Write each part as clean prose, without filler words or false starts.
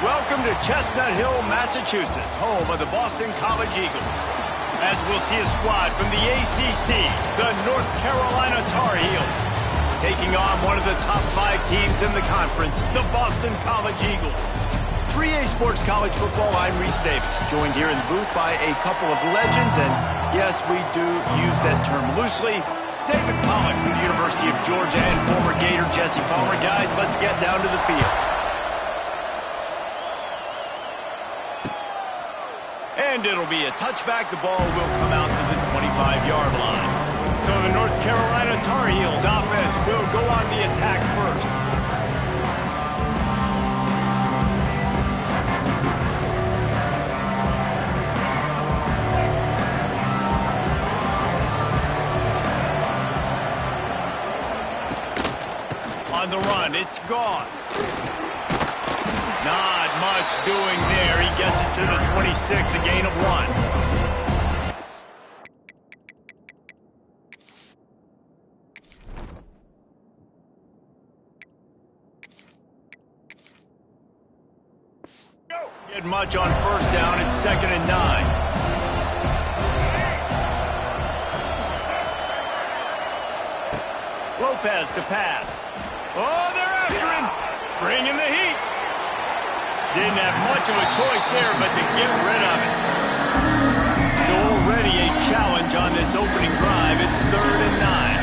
Welcome to Chestnut Hill, Massachusetts, home of the Boston College Eagles. As we'll see a squad from the ACC, the North Carolina Tar Heels, taking on one of the top 5 teams in the conference, the Boston College Eagles. For EA Sports College Football, I'm Reese Davis, joined here in the booth by a couple of legends, and yes, we do use that term loosely. David Pollack from the University of Georgia and former Gator Jesse Palmer. Guys, let's get down to the field. And it'll be a touchback. The ball will come out to the 25-yard line. So the North Carolina Tar Heels offense will go on the attack first. On the run, it's Gauze. Not much doing there. He gets it to the 26, a gain of 1. Get much on first down. It's 2nd and 9. Lopez to pass. Oh, they're after him. Bringing the heat. Didn't have much of a choice there, but to get rid of it. So already a challenge on this opening drive. It's 3rd and 9.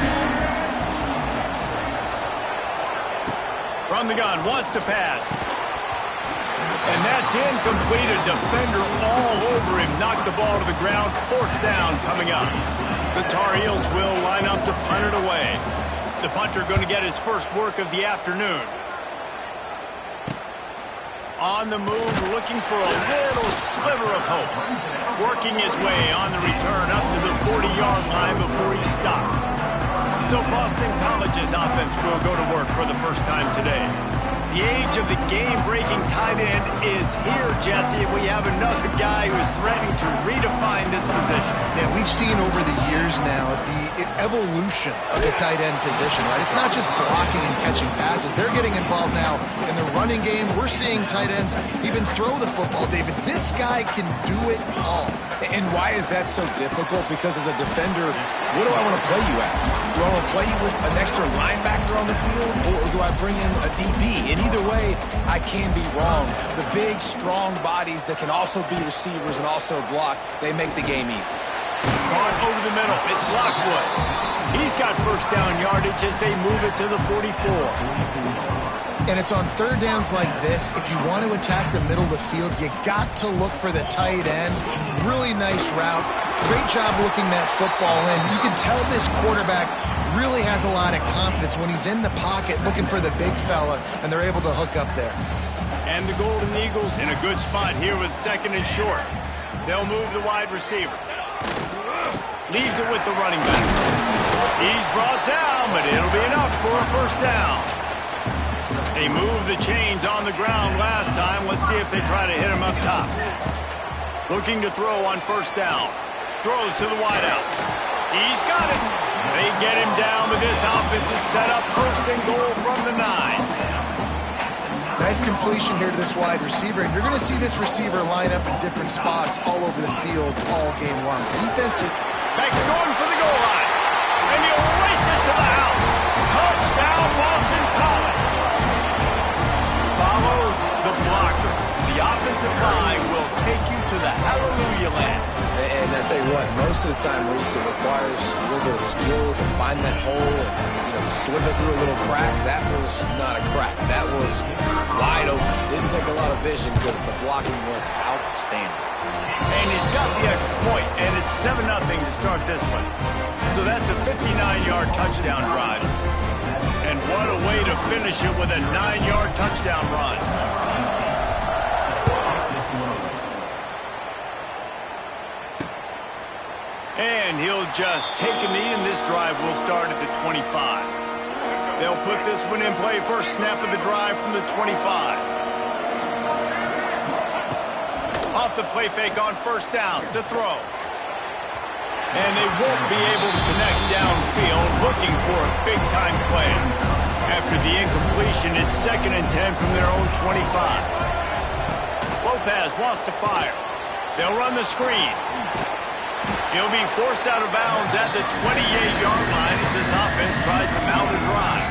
From the gun, wants to pass. And that's incomplete. A defender all over him. Knocked the ball to the ground. 4th down coming up. The Tar Heels will line up to punt it away. The punter going to get his first work of the afternoon. On the move, looking for a little sliver of hope. Working his way on the return up to the 40-yard line before he stopped. So Boston College's offense will go to work for the first time today. The age of the game-breaking tight end is here, Jesse, and we have another guy who's threatening to redefine this position. Yeah, we've seen over the years now the evolution of the tight end position, right? It's not just blocking and catching passes. They're getting involved now in the running game. We're seeing tight ends even throw the football. David, this guy can do it all. And why is that so difficult? Because as a defender, what do I want to play you as? Do I want to play you with an extra linebacker on the field, or do I bring in a DB? And either way, I can be wrong. The big, strong bodies that can also be receivers and also block, they make the game easy. Caught over the middle. It's Lockwood. He's got first down yardage as they move it to the 44. And it's on 3rd downs like this. If you want to attack the middle of the field, you got to look for the tight end. Really nice route. Great job looking that football in. You can tell this quarterback really has a lot of confidence when he's in the pocket looking for the big fella, and they're able to hook up there. And the Golden Eagles in a good spot here with 2nd and short. They'll move the wide receiver. Leaves it with the running back. He's brought down, but it'll be enough for a first down. They moved the chains on the ground last time. Let's see if they try to hit him up top. Looking to throw on first down. Throws to the wideout. He's got it. They get him down, but this offense is set up 1st and goal from the 9. Nice completion here to this wide receiver, and you're going to see this receiver line up in different spots all over the field all game long. Defense is... Beck's going for the goal line, and he'll race it to the house. Touchdown, Boston College. Follow the blocker. The offensive line will take you to the hallelujah land. And I tell you what, most of the time, Reese, it requires a little bit of skill to find that hole and slip it through a little crack. That was not a crack. That was wide open. Didn't take a lot of vision because the blocking was outstanding. And he's got the extra point, and it's 7-0 to start this one. So that's a 59-yard touchdown drive. And what a way to finish it with a 9-yard touchdown run. And he'll just take a knee, and this drive will start at the 25. They'll put this one in play. First snap of the drive from the 25. Off the play fake on first down to throw. And they won't be able to connect downfield, looking for a big-time play. After the incompletion, it's 2nd and 10 from their own 25. Lopez wants to fire. They'll run the screen. He'll be forced out of bounds at the 28-yard line as this offense tries to mount a drive.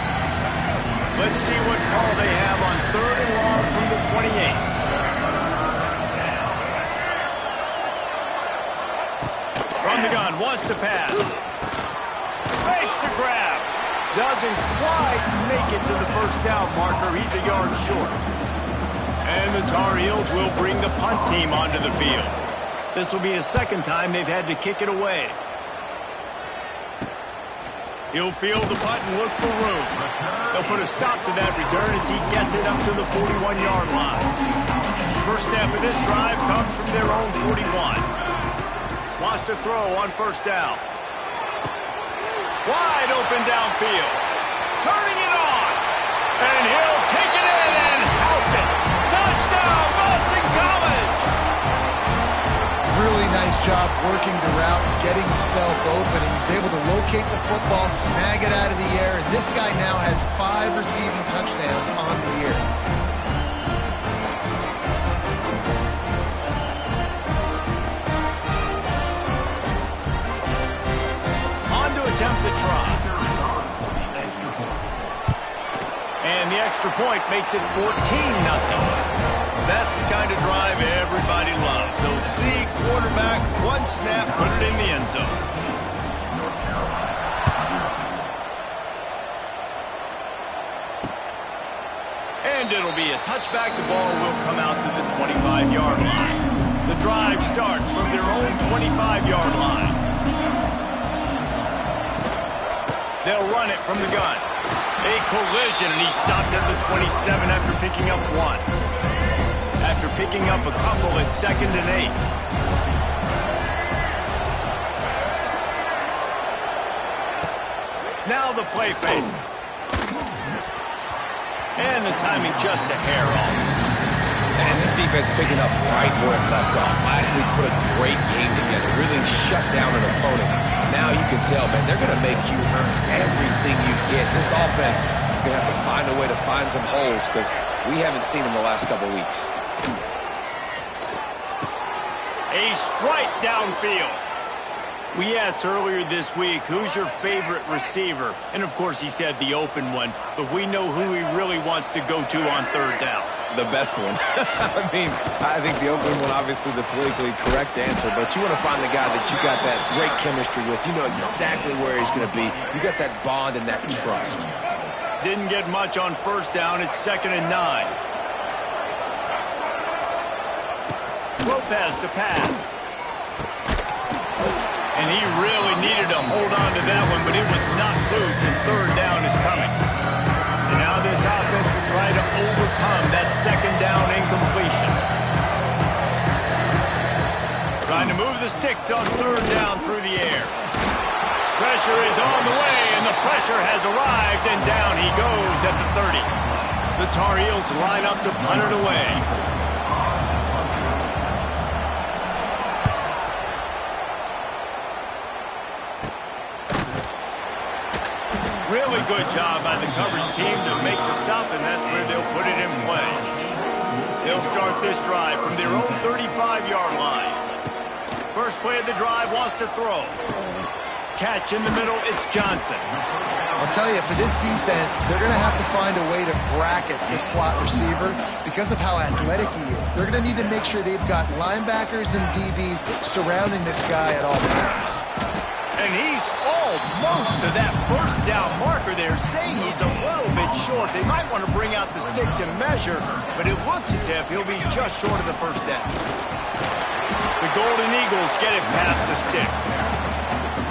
Let's see what call they have on 3rd and long from the 28. From the gun, wants to pass. Fakes the grab. Doesn't quite make it to the first down marker. He's a yard short. And the Tar Heels will bring the punt team onto the field. This will be his second time they've had to kick it away. He'll field the punt and look for room. They'll put a stop to that return as he gets it up to the 41-yard line. First snap of this drive comes from their own 41. Wants to throw on first down. Wide open downfield. Turning it on. And he'll take it in and house it. Touchdown, Boston College! Really nice job working the route, getting himself open, and he was able to locate the football, snag it out of the air, and this guy now has 5 receiving touchdowns on the year. On to attempt to try. And the extra point makes it 14-0. That's the kind of drive everybody loves. So see quarterback, one snap, put it in the end zone. And it'll be a touchback. The ball will come out to the 25-yard line. The drive starts from their own 25-yard line. They'll run it from the gun. A collision, and he stopped at the 27 after picking up 1. After picking up a couple at 2nd and 8. Now the play fake. And the timing just a hair off. And this defense picking up right where it left off. Last week put a great game together. Really shut down an opponent. Now you can tell, man, they're going to make you earn everything you get. This offense is going to have to find a way to find some holes because we haven't seen them the last couple weeks. A strike downfield. We asked earlier this week, who's your favorite receiver? And, of course, he said the open one. But we know who he really wants to go to on 3rd down. The best one. I mean, I think the open one, obviously the politically correct answer. But you want to find the guy that you got that great chemistry with. You know exactly where he's going to be. You got that bond and that trust. Didn't get much on 1st down. It's 2nd and 9. Lopez to pass. And he really needed to hold on to that one, but it was not loose, and 3rd down is coming. And now this offense will try to overcome that 2nd down incompletion. Trying to move the sticks on 3rd down through the air. Pressure is on the way, and the pressure has arrived, and down he goes at the 30. The Tar Heels line up to punt it away. Really good job by the coverage team to make the stop, and that's where they'll put it in play. They'll start this drive from their own 35-yard line. First play of the drive, wants to throw. Catch in the middle, it's Johnson. I'll tell you, for this defense, they're going to have to find a way to bracket the slot receiver because of how athletic he is. They're going to need to make sure they've got linebackers and DBs surrounding this guy at all times. And he's almost to that 1st down marker there, saying he's a little bit short. They might want to bring out the sticks and measure, but it looks as if he'll be just short of the 1st down. The Golden Eagles get it past the sticks.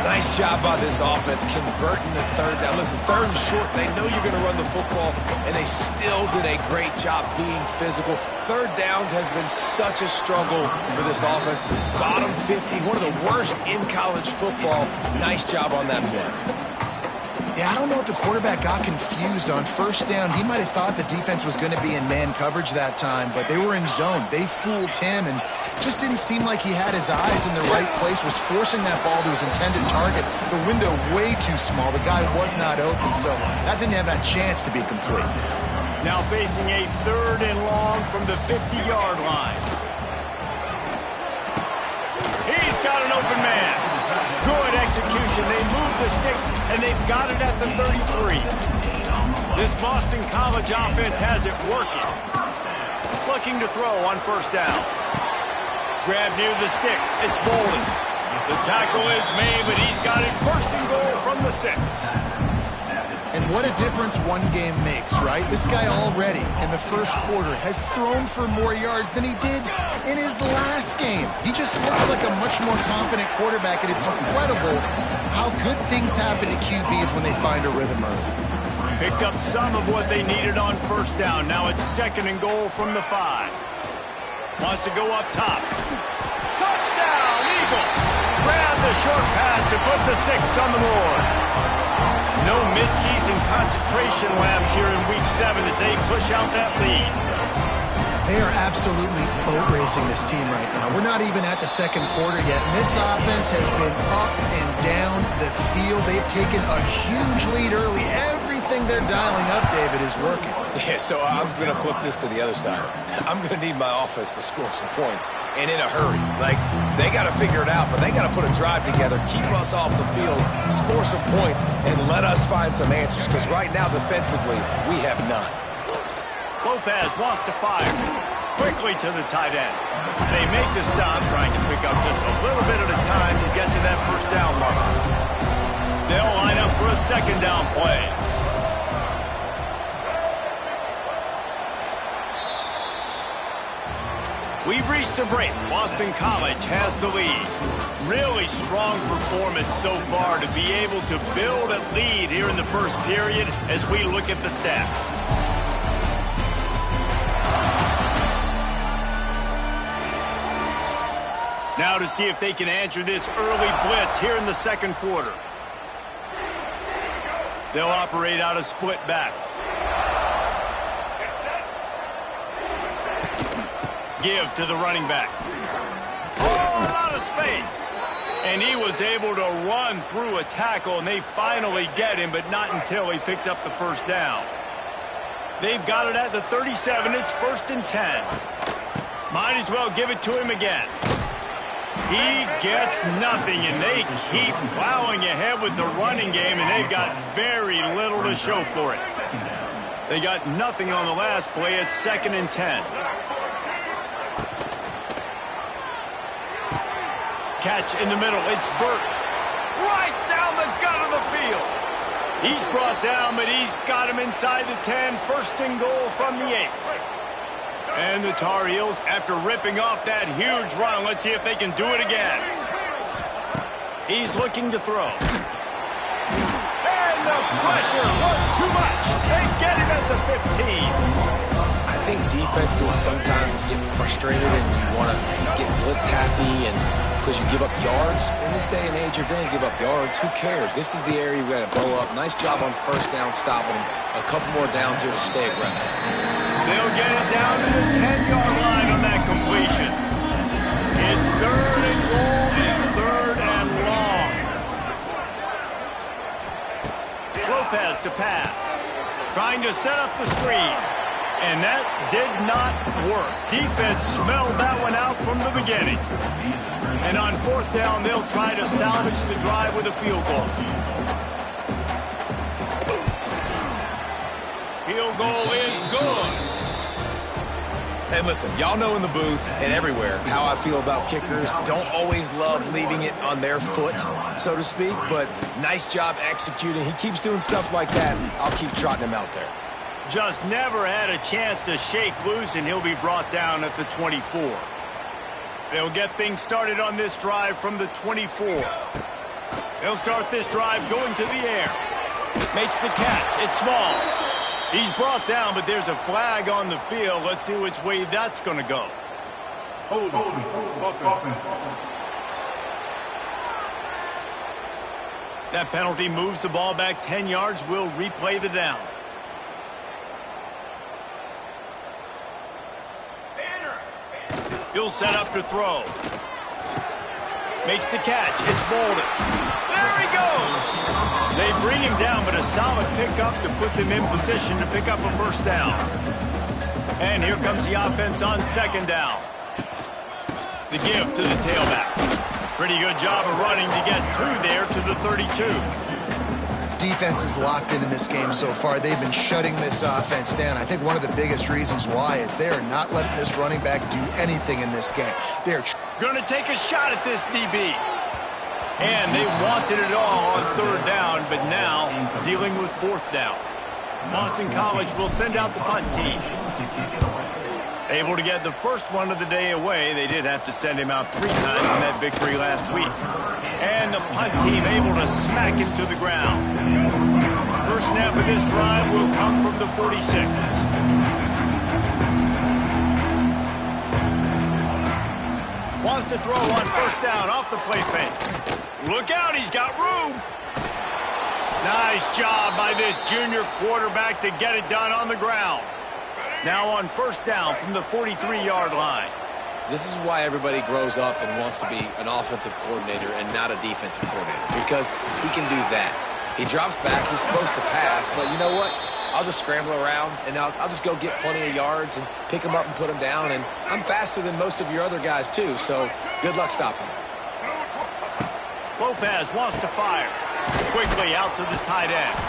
Nice job by this offense converting the 3rd down. Listen, 3rd and short, they know you're going to run the football, and they still did a great job being physical. 3rd downs has been such a struggle for this offense. Bottom 50, one of the worst in college football. Nice job on that play. Yeah, I don't know if the quarterback got confused on 1st down. He might have thought the defense was going to be in man coverage that time, but they were in zone. They fooled him and just didn't seem like he had his eyes in the right place, was forcing that ball to his intended target. The window way too small. The guy was not open, so that didn't have that chance to be complete. Now facing a 3rd and long from the 50-yard line. got an open man. Good execution. They move the sticks, and they've got it at the 33. This Boston College offense has it working. Looking to throw on first down. Grab near the sticks. It's Bolden. The tackle is made, but he's got it first and goal from the 6. And what a difference one game makes, right? This guy already in the first quarter has thrown for more yards than he did in his last game. He just looks like a much more confident quarterback, and it's incredible how good things happen to QBs when they find a rhythm early. Picked up some of what they needed on first down. Now it's second and goal from the 5. Wants to go up top. Touchdown, Eagles! Grab the short pass to put the 6 on the board. No midseason concentration labs here in Week 7 as they push out that lead. They are absolutely boat racing this team right now. We're not even at the second quarter yet, and this offense has been up and down the field. They've taken a huge lead early. Everything they're dialing up, David, is working. Yeah, so I'm going to flip this to the other side. I'm going to need my offense to score some points, and in a hurry. Like, they got to figure it out, but they got to put a drive together, keep us off the field, score some points, and let us find some answers, because right now, defensively, we have none. Lopez wants to fire. Quickly to the tight end. They make the stop, trying to pick up just a little bit at a time to get to that first down mark. They'll line up for a second down play. We've reached a break. Boston College has the lead. Really strong performance so far to be able to build a lead here in the first period as we look at the stats. Now to see if they can answer this early blitz here in the second quarter. They'll operate out of split backs. Give to the running back. Oh, out of space. And he was able to run through a tackle, and they finally get him, but not until he picks up the first down. They've got it at the 37. It's 1st and 10. Might as well give it to him again. He gets nothing, and they keep plowing ahead with the running game, and they've got very little to show for it. They got nothing on the last play. It's 2nd and 10. Catch in the middle. It's Burke. Right down the gut of the field. He's brought down, but he's got him inside the 10. 1st and goal from the 8. And the Tar Heels, after ripping off that huge run, let's see if they can do it again. He's looking to throw. And the pressure was too much. They get him at the 15. I think defenses sometimes get frustrated and you want to get blitz happy and because you give up yards. In this day and age, you're going to give up yards. Who cares? This is the area we got to blow up. Nice job on first down, stopping them. A couple more downs here to stay aggressive. They'll get it down to the 10-yard line on that completion. It's 3rd and goal and 3rd and long. Lopez to pass. Trying to set up the screen. And that did not work. Defense smelled that one out from the beginning. And on 4th down, they'll try to salvage the drive with a field goal. Field goal is good. And listen, y'all know in the booth and everywhere how I feel about kickers. Don't always love leaving it on their foot, so to speak, but nice job executing. He keeps doing stuff like that. I'll keep trotting him out there. Just never had a chance to shake loose, and he'll be brought down at the 24. They'll get things started on this drive from the 24. They'll start this drive going to the air. Makes the catch. It's Smalls. He's brought down, but there's a flag on the field. Let's see which way that's going to go. Hold on. That penalty moves the ball back 10 yards. We'll replay the down. He'll set up to throw. Makes the catch. It's Bolden. There he goes. They bring him down, but a solid pickup to put them in position to pick up a first down. And here comes the offense on 2nd down. The give to the tailback. Pretty good job of running to get through there to the 32. Defense is locked in this game so far. They've been shutting this offense down. I think one of the biggest reasons why is they are not letting this running back do anything in this game. They're going to take a shot at this DB. And they wanted it all on third down, but now dealing with fourth down. Boston College will send out the punt team. Able to get the first one of the day away. They did have to send him out 3 times in that victory last week. And the punt team able to smack him to the ground. First snap of this drive will come from the 46. Wants to throw on first down off the play fake. Look out, he's got room. Nice job by this junior quarterback to get it done on the ground. Now on first down from the 43-yard line. This is why everybody grows up and wants to be an offensive coordinator and not a defensive coordinator, because he can do that. He drops back, he's supposed to pass, but you know what? I'll just scramble around, and I'll just go get plenty of yards and pick them up and put them down, and I'm faster than most of your other guys, too, so good luck stopping. Lopez wants to fire. Quickly out to the tight end.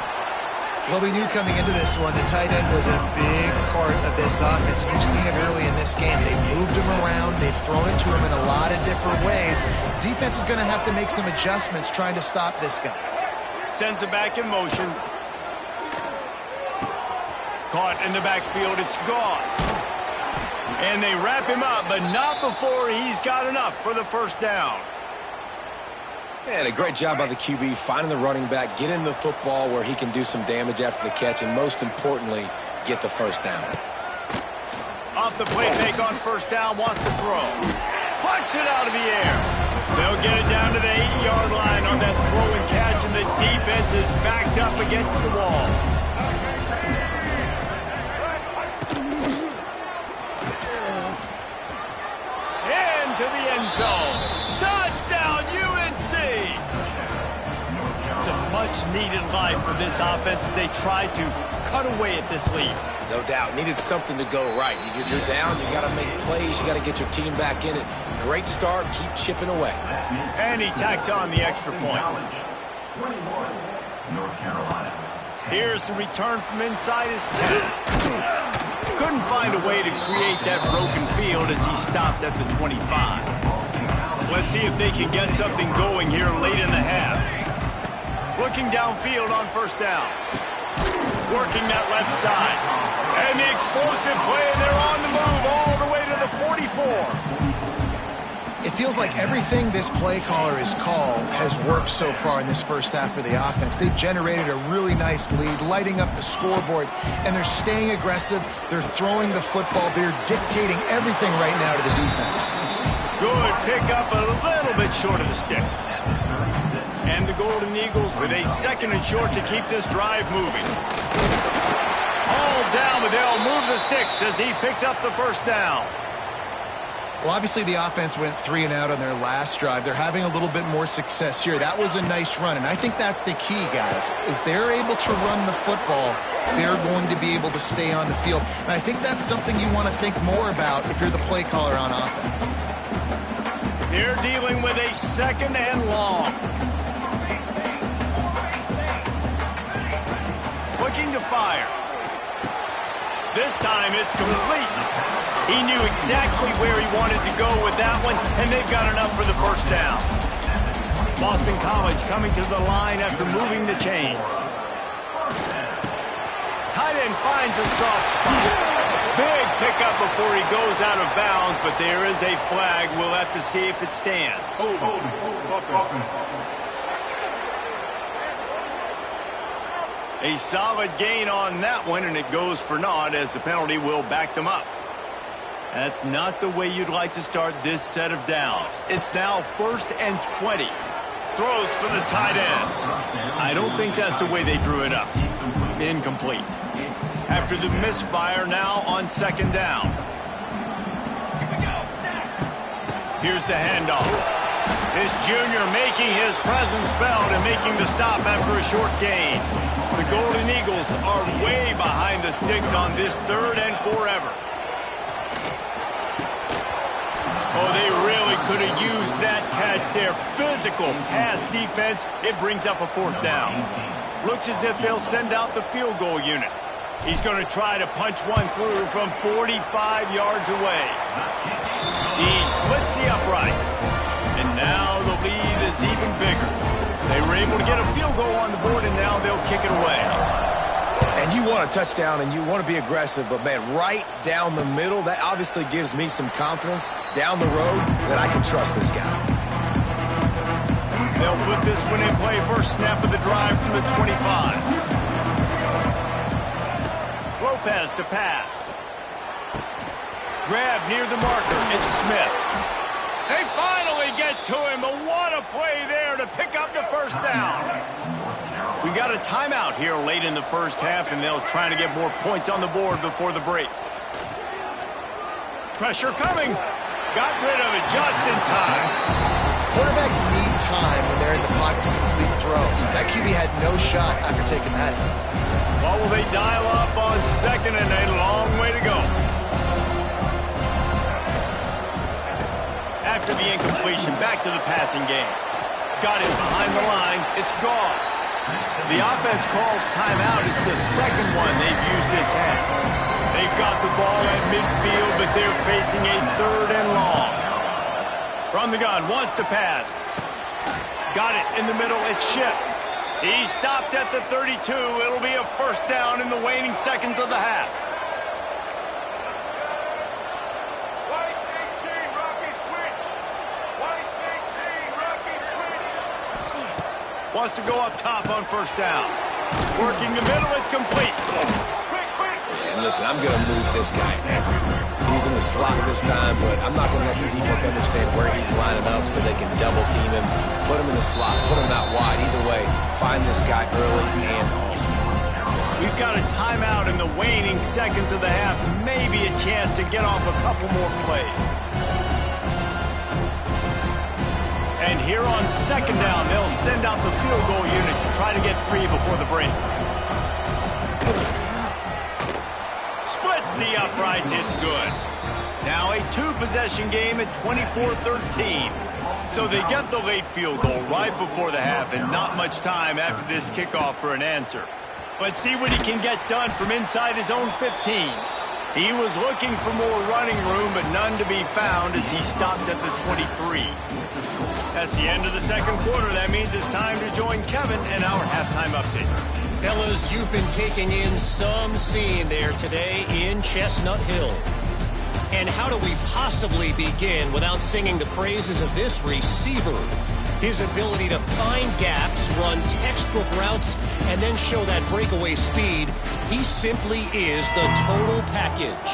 Well, we knew coming into this one, the tight end was a big part of this offense. You've seen it early in this game. They've moved him around. They've thrown it to him in a lot of different ways. Defense is going to have to make some adjustments trying to stop this guy. Sends it back in motion. Caught in the backfield. It's Gauze. And they wrap him up, but not before he's got enough for the first down. And a great job by the QB finding the running back, getting the football where he can do some damage after the catch, and most importantly, get the first down. Off the play fake on first down, wants to throw. Punch it out of the air. They'll get it down to the 8-yard line on that throw and catch, and the defense is backed up against the wall. Into the end zone. Touchdown, UNC! It's a much-needed life for this offense as they try to cut away at this lead. No doubt. Needed something to go right. You're down. You got to make plays. You got to get your team back in it. Great start. Keep chipping away. And he tacks on the extra point. Here's the return from inside his 10. Couldn't find a way to create that broken field as he stopped at the 25. Let's see if they can get something going here late in the half. Looking downfield on first down. Working that left side. And the explosive play, and they're on the move all the way to the 44. It feels like everything this play caller has called has worked so far in this first half for the offense. They've generated a really nice lead, lighting up the scoreboard, and they're staying aggressive. They're throwing the football. They're dictating everything right now to the defense. Good pick up, a little bit short of the sticks. And the Golden Eagles with a 2nd and short to keep this drive moving. All down, but they'll move the sticks as he picks up the first down. Well, obviously the offense went 3 and out on their last drive. They're having a little bit more success here. That was a nice run, and I think that's the key, guys. If they're able to run the football, they're going to be able to stay on the field. And I think that's something you want to think more about if you're the play caller on offense. They're dealing with a 2nd and long. Looking to fire. This time it's complete. He knew exactly where he wanted to go with that one, and they've got enough for the first down. Boston College coming to the line after moving the chains. Tight end finds a soft spot. Big pickup before he goes out of bounds, but there is a flag. We'll have to see if it stands. A solid gain on that one, and it goes for naught as the penalty will back them up. That's not the way you'd like to start this set of downs. It's now 1st and 20. Throws for the tight end. I don't think that's the way they drew it up. Incomplete. After the misfire, now on 2nd down. Here's the handoff. This junior making his presence felt and making the stop after a short gain. The Golden Eagles are way behind the sticks on this 3rd and forever. Oh, they really could have used that catch match their physical pass defense. It brings up a 4th down. Looks as if they'll send out the field goal unit. He's going to try to punch one through from 45 yards away. He splits the uprights. And now the lead is even bigger. They were able to get a field goal on the board, and now they'll kick it away. And you want a touchdown, and you want to be aggressive, but, man, right down the middle, that obviously gives me some confidence down the road that I can trust this guy. They'll put this one in play. First snap of the drive from the 25. Lopez to pass. Grab near the marker. It's Smith. They finally get to him, but what a play there to pick up the first down. We got a timeout here late in the first half, and they'll try to get more points on the board before the break. Pressure coming. Got rid of it just in time. Quarterbacks need time when they're in the pocket to complete throws. That QB had no shot after taking that hit. What will they dial up on second, and a long way to go. After the incompletion, back to the passing game. Got it behind the line. It's Gauze. The offense calls timeout. It's the second one they've used this half. They've got the ball at midfield, but they're facing a 3rd and long. From the gun, wants to pass. Got it in the middle. It's Ship. He stopped at the 32. It'll be a first down in the waning seconds of the half. Wants to go up top on first down. Working the middle, it's complete. And listen, I'm going to move this guy everywhere. He's in the slot this time, but I'm not going to let the defense understand where he's lining up so they can double team him, put him in the slot, put him out wide. Either way, find this guy early and often. We've got a timeout in the waning seconds of the half. Maybe a chance to get off a couple more plays. And here on second down, they'll send out the field goal unit to try to get 3 before the break. Splits the uprights, it's good. Now a 2-possession game at 24-13. So they get the late field goal right before the half, and not much time after this kickoff for an answer. But see what he can get done from inside his own 15. He was looking for more running room, but none to be found as he stopped at the 23. That's the end of the second quarter. That means it's time to join Kevin and our halftime update. Fellas, you've been taking in some scene there today in Chestnut Hill. And how do we possibly begin without singing the praises of this receiver? His ability to find gaps, run textbook routes, and then show that breakaway speed. He simply is the total package.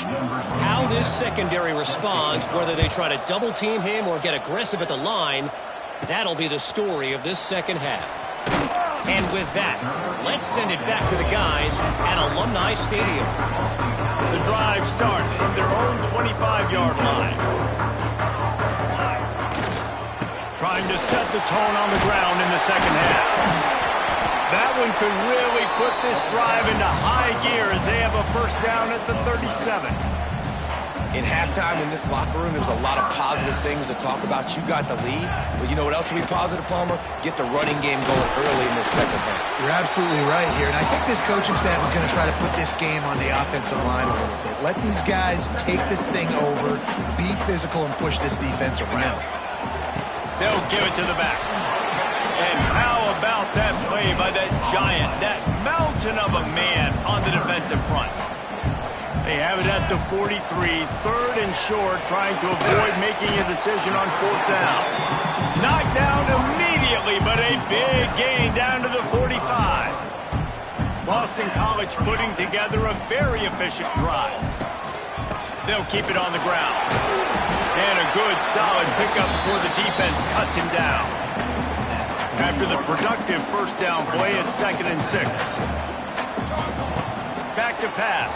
How this secondary responds, whether they try to double team him or get aggressive at the line, that'll be the story of this second half. And with that, let's send it back to the guys at Alumni Stadium. The drive starts from their own 25-yard line. Trying to set the tone on the ground in the second half. That one could really put this drive into high gear as they have a first down at the 37. In halftime in this locker room, there was a lot of positive things to talk about. You got the lead, but you know what else will be positive, Palmer? Get the running game going early in this second half. You're absolutely right here, and I think this coaching staff is going to try to put this game on the offensive line a little bit. Let these guys take this thing over, be physical, and push this defense around. They'll give it to the back. And how about that play by that giant, that mountain of a man on the defensive front? They have it at the 43, 3rd and short, trying to avoid making a decision on 4th down. Knocked down immediately, but a big gain down to the 45. Boston College putting together a very efficient drive. They'll keep it on the ground. And a good, solid pickup before the defense cuts him down. After the productive first down play, it's 2nd and 6. Back to pass.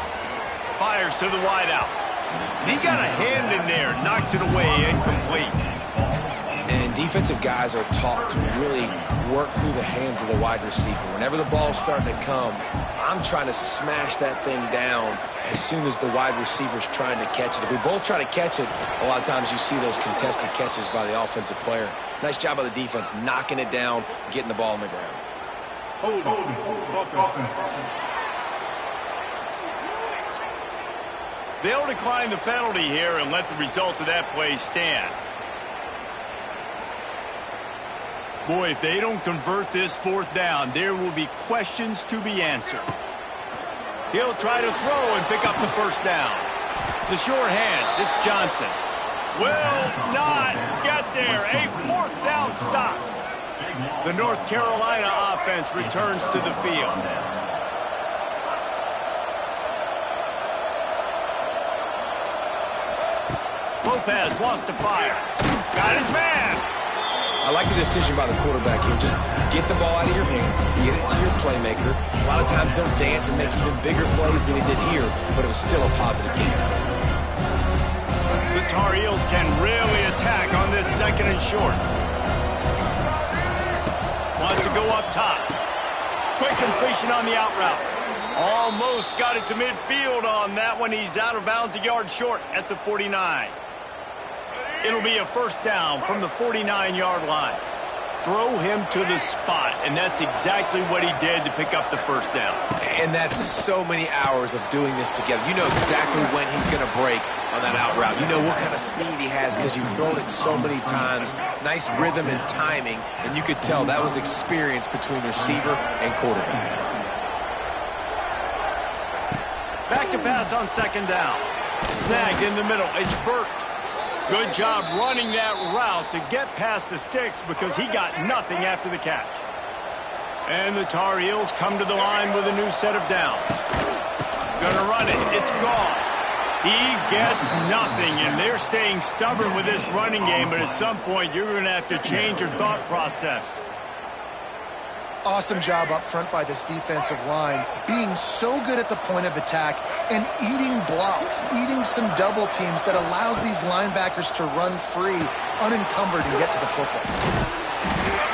Fires to the wideout. He got a hand in there, knocks it away, incomplete. And defensive guys are taught to really work through the hands of the wide receiver. Whenever the ball's starting to come, I'm trying to smash that thing down as soon as the wide receiver's trying to catch it. If we both try to catch it, a lot of times you see those contested catches by the offensive player. Nice job by the defense, knocking it down, getting the ball on the ground. They'll decline the penalty here and let the result of that play stand. Boy, if they don't convert this fourth down, there will be questions to be answered. He'll try to throw and pick up the first down. The short hands, it's Johnson. Will not get there. A fourth down stop. The North Carolina offense returns to the field. Lopez wants to fire. Got his man. I like the decision by the quarterback here. Just get the ball out of your hands, get it to your playmaker. A lot of times they'll dance and make even bigger plays than he did here, but it was still a positive game. The Tar Heels can really attack on this second and short. Wants to go up top. Quick completion on the out route. Almost got it to midfield on that one. He's out of bounds, a yard short at the 49. It'll be a first down from the 49-yard line. Throw him to the spot, and that's exactly what he did to pick up the first down. And that's so many hours of doing this together. You know exactly when he's going to break on that out route. You know what kind of speed he has because you've thrown it so many times. Nice rhythm and timing, and you could tell that was experience between receiver and quarterback. Back to pass on second down. Snagged in the middle. It's Burt. Good job running that route to get past the sticks because he got nothing after the catch. And the Tar Heels come to the line with a new set of downs. Gonna run it. It's Goss. He gets nothing, and they're staying stubborn with this running game, but at some point you're going to have to change your thought process. Awesome job up front by this defensive line, being so good at the point of attack and eating blocks, eating some double teams that allows these linebackers to run free, unencumbered, and get to the football.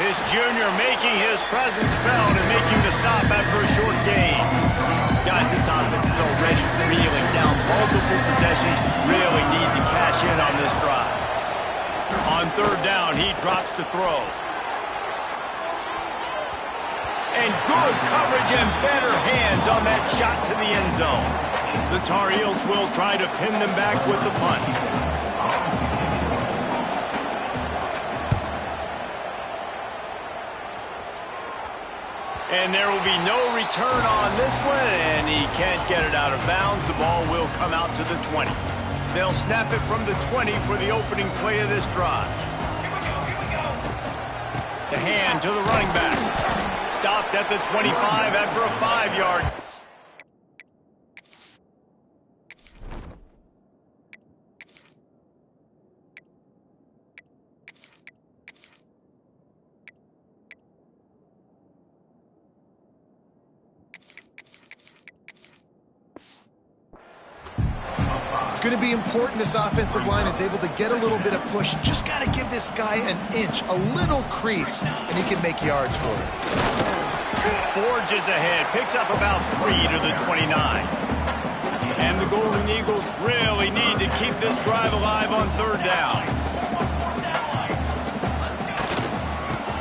This junior making his presence felt and making the stop after a short gain. Guys, this offense is already reeling down multiple possessions. Really need to cash in on this drive. On third down, he drops to throw. And good coverage and better hands on that shot to the end zone. The Tar Heels will try to pin them back with the punt. And there will be no return on this one, and he can't get it out of bounds. The ball will come out to the 20. They'll snap it from the 20 for the opening play of this drive. The hand to the running back. Stopped at the 25 after a 5-yard. It's going to be important this offensive line is able to get a little bit of push. Just got to give this guy an inch, a little crease, and he can make yards for it. Forges ahead, picks up about 3 to the 29. And the Golden Eagles really need to keep this drive alive on third down.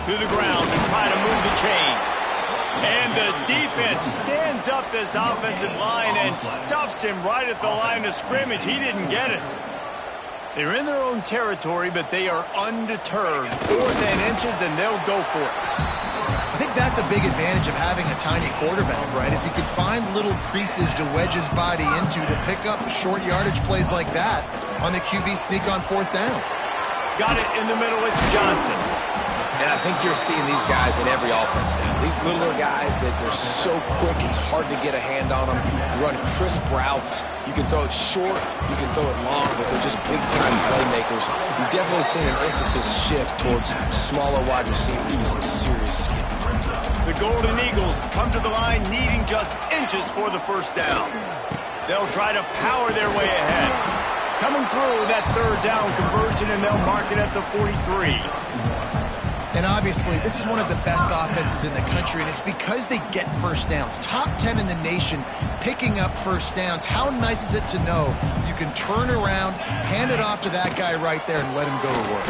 To the ground to try to move the chains. And the defense stands up this offensive line and stuffs him right at the line of scrimmage. He didn't get it. They're in their own territory, but they are undeterred. 4th and inches, and they'll go for it. I think that's a big advantage of having a tiny quarterback, right? Is he can find little creases to wedge his body into to pick up short yardage plays like that on the QB sneak on 4th down. Got it in the middle, it's Johnson. And I think you're seeing these guys in every offense now. These littler guys that they're so quick, it's hard to get a hand on them. You run crisp routes. You can throw it short, you can throw it long, but they're just big-time playmakers. You've definitely seen an emphasis shift towards smaller wide receivers with some serious skill. The Golden Eagles come to the line needing just inches for the first down. They'll try to power their way ahead. coming through that third down conversion, and they'll mark it at the 43. And obviously, this is one of the best offenses in the country, and it's because they get first downs. Top 10 in the nation picking up first downs. How nice is it to know you can turn around, hand it off to that guy right there, and let him go to work.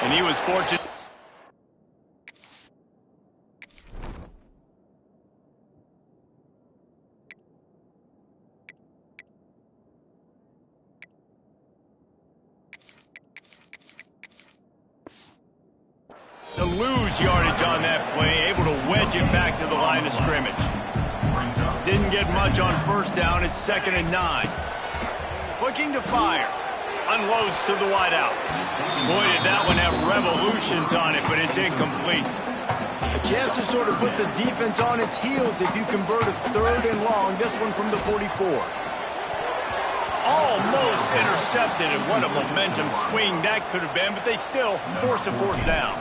And he was fortunate. To lose yardage on that play, able to wedge it back to the line of scrimmage. Didn't get much on first down. It's 2nd and 9. Looking to fire. Unloads to the wideout. Boy, did that one have revolutions on it, but it's incomplete. A chance to sort of put the defense on its heels if you convert a 3rd and long. This one from the 44. Almost intercepted, and what a momentum swing that could have been, but they still force a 4th down.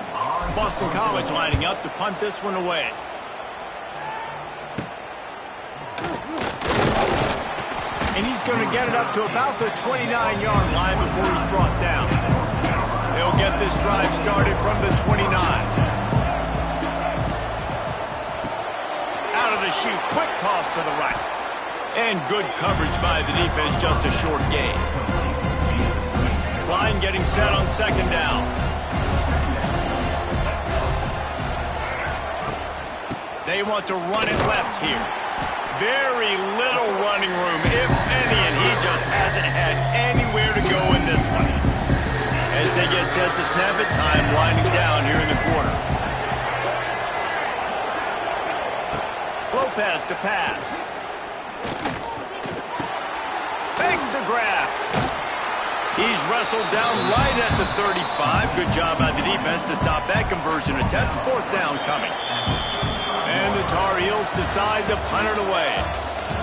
Boston College lining up to punt this one away. And he's going to get it up to about the 29-yard line before he's brought down. They'll get this drive started from the 29. Out of the chute, quick toss to the right. And good coverage by the defense, just a short gain. Line getting set on 2nd down. They want to run it left here. Very little running room, if any, and he just hasn't had anywhere to go in this one. As they get set to snap it, time winding down here in the quarter. Lopez to pass. Fakes to grab. He's wrestled down right at the 35. Good job by the defense to stop that conversion attempt. 4th down coming. And the Tar Heels decide to punt it away.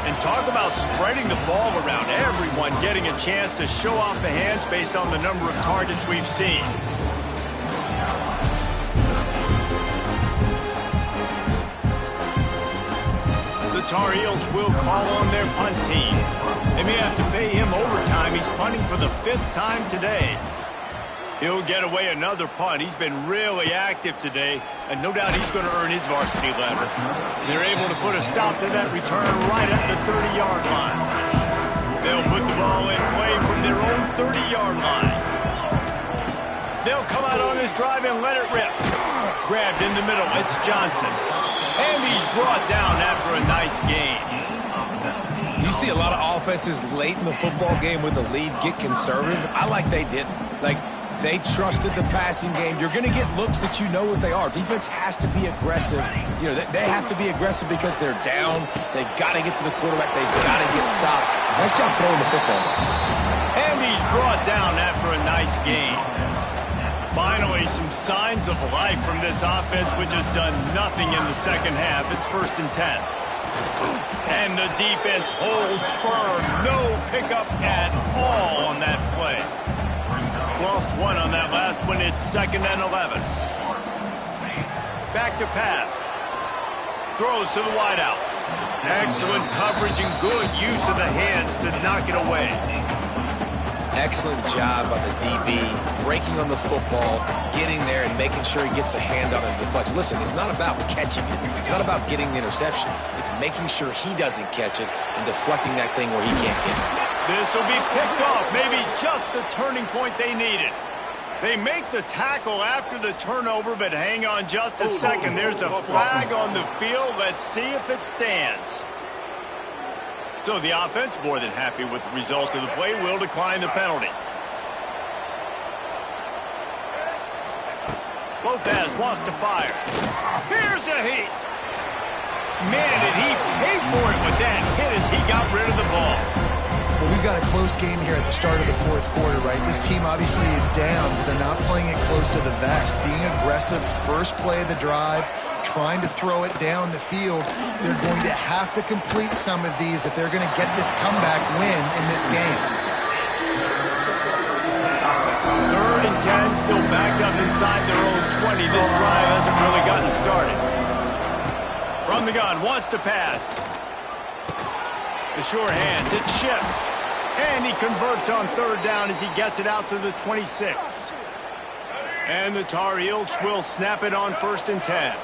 And talk about spreading the ball around. Everyone getting a chance to show off the hands based on the number of targets we've seen. The Tar Heels will call on their punt team. They may have to pay him overtime. He's punting for the 5th time today. He'll get away another punt. He's been really active today, and no doubt he's going to earn his varsity letter. They're able to put a stop to that return right at the 30-yard line. They'll put the ball in play from their own 30-yard line. They'll come out on this drive and let it rip. Grabbed in the middle. It's Johnson. And he's brought down after a nice gain. You see a lot of offenses late in the football game with a lead get conservative. I like they didn't. They trusted the passing game. You're going to get looks that you know what they are. Defense has to be aggressive. You know, they have to be aggressive because they're down. They've got to get to the quarterback. They've got to get stops. Nice job throwing the football. And he's brought down after a nice game. Finally, some signs of life from this offense, which has done nothing in the second half. It's 1st and 10. And the defense holds firm. No pickup at all on that play. Lost one on that last one. It's 2nd and 11. Back to pass. Throws to the wideout. Excellent coverage and good use of the hands to knock it away. Excellent job by the DB, breaking on the football, getting there and making sure he gets a hand on it and deflects. Listen, it's not about catching it. It's not about getting the interception. It's making sure he doesn't catch it and deflecting that thing where he can't get it. This will be picked off, maybe just the turning point they needed. They make the tackle after the turnover, but hang on just a second. There's a flag on the field. Let's see if it stands. So the offense, more than happy with the result of the play, will decline the penalty. Lopez wants to fire. Here's a heat. Man, did he pay for it with that hit as he got rid of the ball. Well, we've got a close game here at the start of the 4th quarter, right? This team obviously is down, but they're not playing it close to the vest. Being aggressive, first play of the drive, trying to throw it down the field. They're going to have to complete some of these if they're going to get this comeback win in this game. 3rd and 10, still backed up inside their own 20. This drive hasn't really gotten started. From the gun, wants to pass. The sure hands, it's Shipp. And he converts on third down as he gets it out to the 26. And the Tar Heels will snap it on 1st and 10.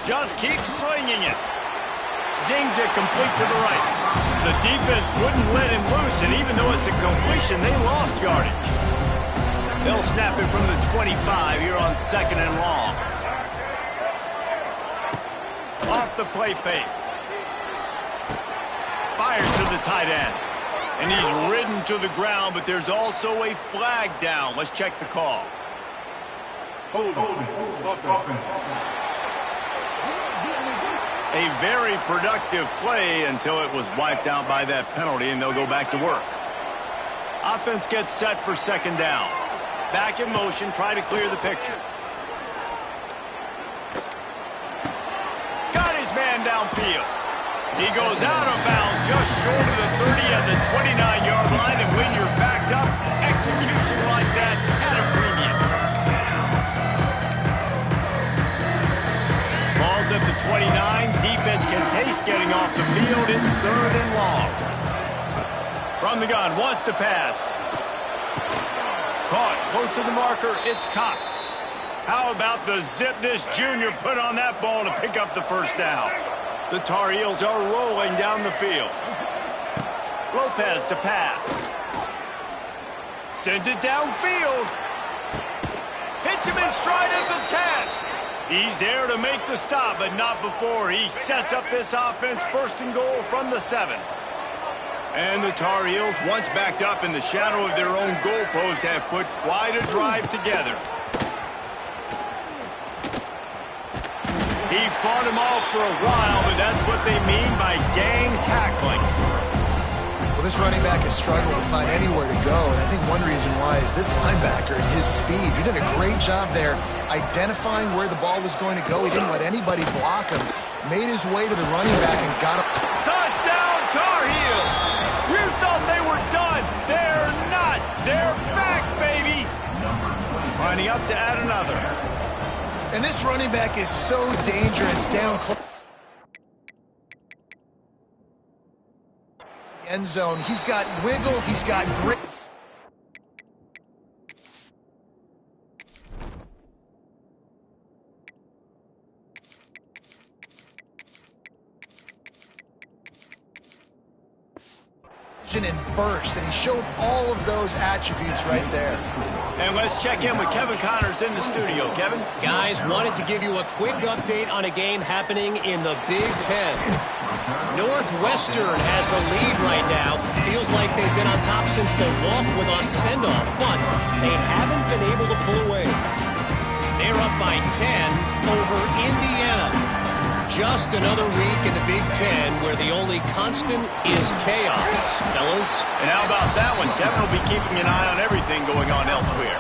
Just keep slinging it. Zings it complete to the right. The defense wouldn't let him loose, and even though it's a completion, they lost yardage. They'll snap it from the 25 here on 2nd and long. Off the play fake. Fires to the tight end. And he's ridden to the ground, but there's also a flag down. Let's check the call. Hold offense. A very productive play until it was wiped out by that penalty, and they'll go back to work. Offense gets set for 2nd down. Back in motion, try to clear the picture. Got his man downfield. He goes out of bounds just short of the 30 at the 29-yard line, and when you're backed up, execution like that at a premium. Ball's at the 29. Defense can taste getting off the field. It's 3rd and long. From the gun, wants to pass. Caught close to the marker. It's Cox. How about the zip this junior put on that ball to pick up the 1st down? The Tar Heels are rolling down the field. Lopez to pass. Sends it downfield. Hits him in stride at the 10. He's there to make the stop, but not before he sets up this offense. 1st and goal from the 7. And the Tar Heels, once backed up in the shadow of their own goalpost, have put quite a drive together. He fought him off for a while, but that's what they mean by gang tackling. Well, this running back has struggled to find anywhere to go, and I think one reason why is this linebacker and his speed. He did a great job there identifying where the ball was going to go. He didn't let anybody block him. Made his way to the running back and got him. Touchdown, Tar Heels! You thought they were done. They're not. They're back, baby. Lining up to add another. And this running back is so dangerous down close. End zone. He's got wiggle. He's got grit. And burst, and he showed all of those attributes right there. And let's check in with Kevin Connors in the studio. Kevin? Guys, wanted to give you a quick update on a game happening in the Big Ten. Northwestern has the lead right now. Feels like they've been on top since the walk with a send-off, but they haven't been able to pull away. They're up by 10 over Indiana. Just another week in the Big Ten where the only constant is chaos, fellas. And how about that one? Kevin will be keeping an eye on everything going on elsewhere.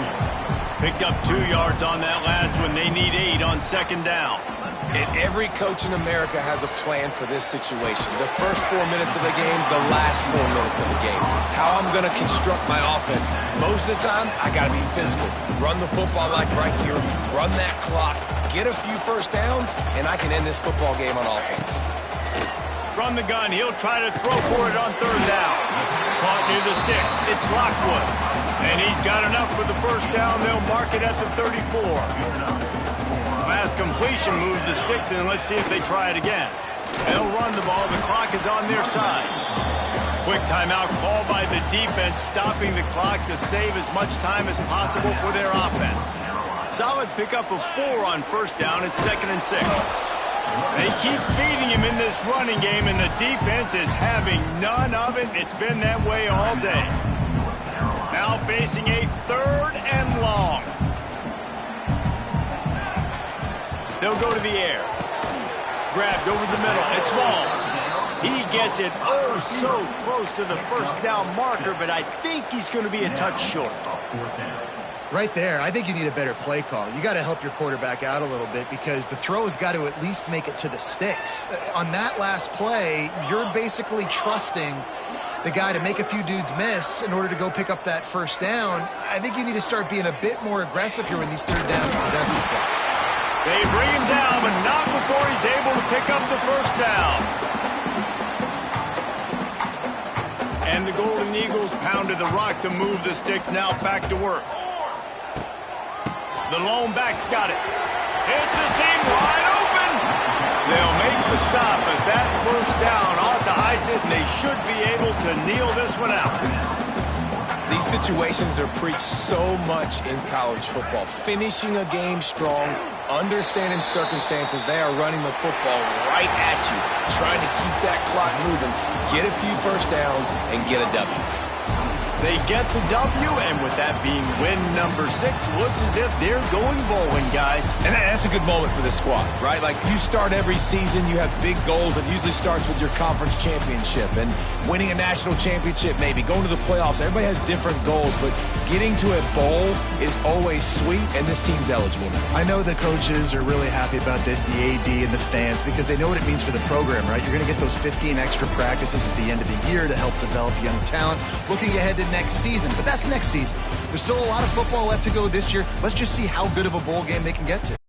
Picked up 2 yards on that last one. They need 8 on 2nd down. And every coach in America has a plan for this situation. The first 4 minutes of the game, the last 4 minutes of the game. How I'm going to construct my offense. Most of the time, I got to be physical. Run the football like right here. Run that clock. Get a few 1st downs, and I can end this football game on offense. From the gun, he'll try to throw for it on 3rd down. Caught near the sticks. It's Lockwood. And he's got enough for the 1st down. They'll mark it at the 34. Last completion moves the sticks in. Let's see if they try it again. They'll run the ball. The clock is on their side. Quick timeout called by the defense, stopping the clock to save as much time as possible for their offense. Solid pickup of 4 on 1st down. It's 2nd and 6. They keep feeding him in this running game, and the defense is having none of it. It's been that way all day. Now facing a 3rd and long. They'll go to the air. Grabbed over the middle. It's Walls. He gets it oh so close to the 1st down marker, but I think he's going to be a touch short. Right there, I think you need a better play call. You got to help your quarterback out a little bit because the throw has got to at least make it to the sticks. On that last play, you're basically trusting the guy to make a few dudes miss in order to go pick up that 1st down. I think you need to start being a bit more aggressive here when these 3rd downs present themselves. They bring him down, but not before he's able to pick up the 1st down. And the Golden Eagles pounded the rock to move the sticks, now back to work. The lone back's got it. It's a seam wide open. They'll make the stop, but that first down ought to ice it, and they should be able to kneel this one out. These situations are preached so much in college football. Finishing a game strong, understanding circumstances. They are running the football right at you, trying to keep that clock moving, get a few first downs, and get a W. They get the W, and with that being win number 6, looks as if they're going bowling, guys. And that's a good moment for this squad, right? Like, you start every season, you have big goals. It usually starts with your conference championship and winning a national championship, maybe going to the playoffs. Everybody has different goals, but getting to a bowl is always sweet, and this team's eligible now. I know the coaches are really happy about this, the AD and the fans, because they know what it means for the program, right? You're going to get those 15 extra practices at the end of the year to help develop young talent. Looking ahead to next season, but that's next season. There's still a lot of football left to go this year. Let's just see how good of a bowl game they can get to.